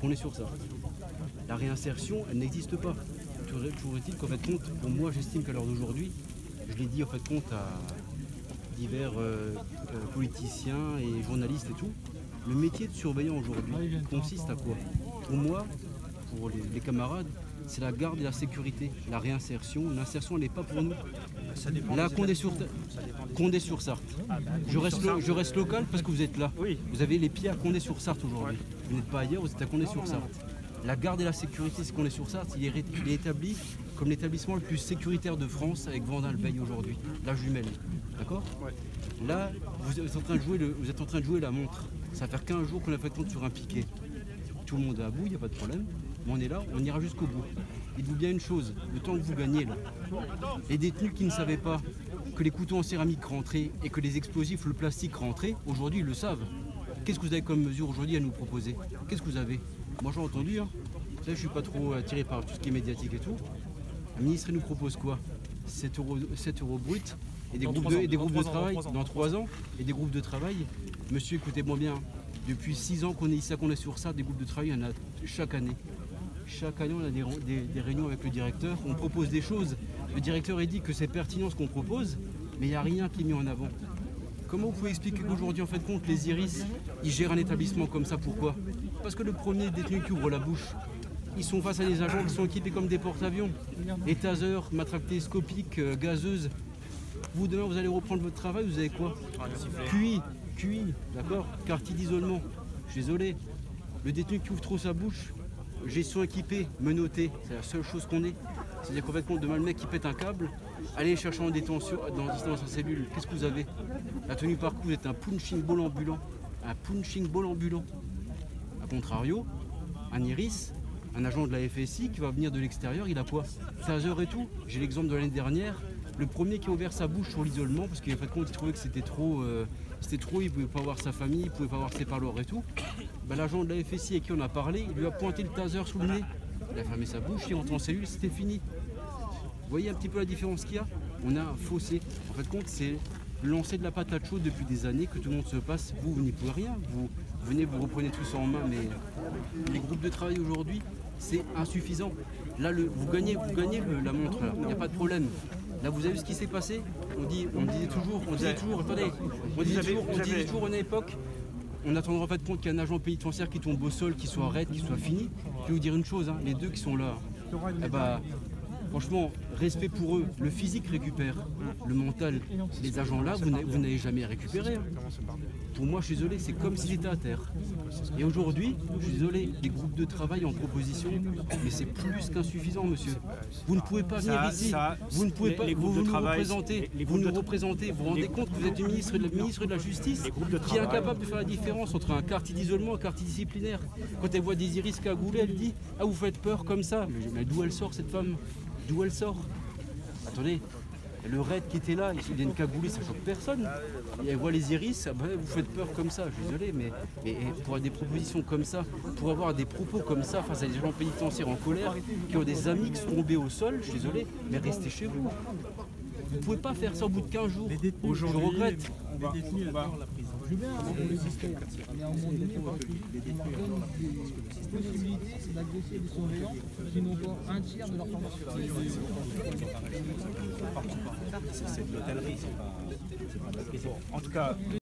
qu'on est sur ça. La réinsertion, elle n'existe pas. Toujours est-il qu'en fait compte, pour moi j'estime qu'à l'heure d'aujourd'hui, je l'ai dit en fait compte à divers politiciens et journalistes et tout, le métier de surveillant aujourd'hui consiste à quoi? Pour moi, pour les camarades, c'est la garde et la sécurité, la réinsertion. L'insertion, elle n'est pas pour nous. Là, Condé-sur-Sarthe. Je reste local parce que vous êtes là. Oui. Vous avez les pieds à Condé-sur-Sarthe aujourd'hui. Vous n'êtes pas ailleurs, vous êtes à Condé-sur-Sarthe. La garde et la sécurité, c'est Condé-sur-Sarthe. Il est établi comme l'établissement le plus sécuritaire de France avec Vendin-le-Veil aujourd'hui, la jumelle. D'accord? Là, vous êtes en train de jouer la montre. Ça va faire 15 jours qu'on a fait compte sur un piquet. Tout le monde est à bout, il n'y a pas de problème. Mais on est là, on ira jusqu'au bout. Dites-vous bien une chose, le temps que vous gagnez là, les détenus qui ne savaient pas que les couteaux en céramique rentraient et que les explosifs, le plastique rentrait, aujourd'hui ils le savent. Qu'est-ce que vous avez comme mesure aujourd'hui à nous proposer? Qu'est-ce que vous avez? Moi j'ai entendu, hein. Vous savez, je ne suis pas trop attiré par tout ce qui est médiatique et tout. Le ministre il nous propose quoi? 7 euros brut et des groupes de travail dans 3 ans et des groupes de travail. Monsieur, écoutez-moi bien, depuis 6 ans qu'on est ici, qu'on est sur ça, des groupes de travail, il y en a chaque année. Chaque année, on a des réunions avec le directeur, on propose des choses. Le directeur il dit que c'est pertinent ce qu'on propose, mais il n'y a rien qui est mis en avant. Comment vous pouvez expliquer qu'aujourd'hui, en fait, compte les Iris, ils gèrent un établissement comme ça? Pourquoi? Parce que le premier détenu qui ouvre la bouche, ils sont face à des agents qui sont équipés comme des porte-avions. Les tasers, matraques télescopiques, gazeuses. Vous, demain, vous allez reprendre votre travail, vous avez quoi? QI, d'accord? Quartier d'isolement. Je suis désolé. Le détenu qui ouvre trop sa bouche, gestion équipée, menotté, c'est la seule chose qu'on ait. C'est-à-dire qu'en fait, demain, le mec qui pète un câble, allez chercher en détention, dans sa cellule. Qu'est-ce que vous avez? La tenue par coup, vous êtes un punching ball ambulant. Un punching ball ambulant. A contrario, un Iris, un agent de la FSI qui va venir de l'extérieur, il a quoi? Taser et tout. J'ai l'exemple de l'année dernière. Le premier qui a ouvert sa bouche sur l'isolement, parce qu'en fait, il trouvait que c'était trop, il ne pouvait pas voir sa famille, il ne pouvait pas voir ses parleurs et tout. Ben, l'agent de la FSI avec qui on a parlé, il lui a pointé le taser sous le nez. Il a fermé sa bouche, il rentre en cellule, c'était fini. Vous voyez un petit peu la différence qu'il y a? On a un fossé. En fait, c'est lancer de la patate chaude depuis des années, que tout le monde se passe. Vous n'y pouvez rien. Vous venez, vous reprenez tout ça en main, mais les groupes de travail aujourd'hui, c'est insuffisant. Là, vous gagnez la montre, il n'y a pas de problème. Là, vous avez vu ce qui s'est passé? On disait toujours une époque, on attendra en fait compte qu'il y a un agent pénitentiaire qui tombe au sol, qui soit raide, qui soit fini. Je vais vous dire une chose, hein, les deux qui sont là, eh ben, franchement, respect pour eux. Le physique récupère, le mental, les agents là, vous n'avez jamais récupéré. Hein. Pour moi, je suis désolé, c'est comme s'ils étaient à terre. Et aujourd'hui, je suis désolé, les groupes de travail en proposition, mais c'est plus qu'insuffisant, monsieur. Vous ne pouvez pas venir ici, vous ne pouvez pas, vous nous représentez, vous vous rendez compte que vous êtes le ministre de la Justice qui est incapable de faire la différence entre un quartier d'isolement et un quartier disciplinaire. Quand elle voit des Iris cagoulés, elle dit « Ah, vous faites peur comme ça !» Mais d'où elle sort, cette femme? D'où elle sort? Attendez, le raid qui était là, il vient de cagouler, ça choque personne. Et elle voit les Iris, ah ben, vous faites peur comme ça, je suis désolé, mais pour avoir des propositions comme ça, pour avoir des propos comme ça face à des gens pénitentiaires en colère, qui ont des amis qui sont tombés au sol, je suis désolé, mais restez chez vous. Vous ne pouvez pas faire ça au bout de 15 jours. Je regrette. Les détenus adorent la prison. Je veux bien, mais à un moment donné, on leur donne des possibilités d'agresser des surveillants qui n'ont pas un tiers de leur formation. C'est de l'hôtellerie, c'est pas de la prison. En tout cas,